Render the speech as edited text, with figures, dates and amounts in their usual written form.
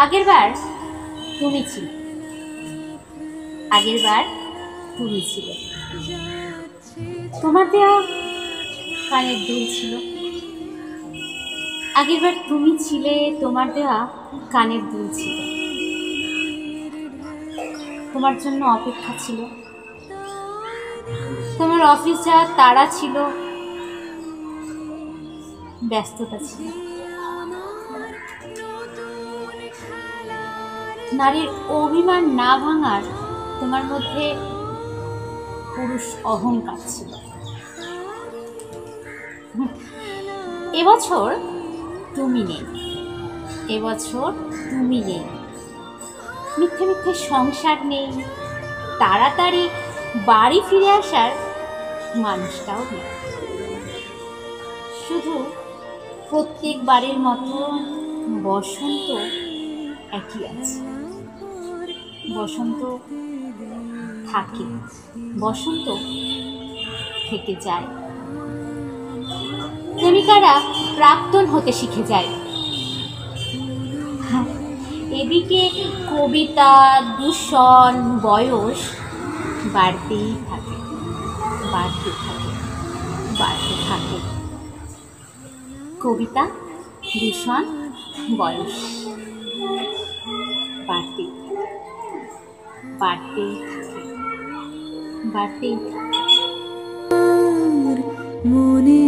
আগের বার তুমি ছিলে, আগের বার তুমি ছিলে, তোমার দেওয়া কানের দুল ছিল। আগের বার তুমি ছিলে, তোমার দেওয়া কানের দুল ছিল, তোমার জন্য অপেক্ষা ছিল, তোমার অফিস যাওয়ার তাড়া ছিল, ব্যস্ততা ছিল। নারীর অভিমান না ভাঙার তোমার মধ্যে পুরুষ অহংকার ছিল। এবছর তুমি নেই, এবছর তুমি নেই, মিথ্যে মিথ্যে সংসার নেই, তাড়াতাড়ি বাড়ি ফিরে আসার মানুষটাও নেই। শুধু প্রত্যেকবারের মতো বসন্ত একই আছে। বসন্ত থাকে, বসন্ত থেকে যায়। প্রেমিকারা প্রাক্তন হতে শিখে যায়। এদিকে কবিতা, দূষণ, বয়স বাড়তেই থাকে, বাড়তে থাকে, বাড়তে থাকে। কবিতা, দূষণ, বয়স বাড়তেই থাকে, বাড়তেই থাকে, বাড়তেই থাকে। মনে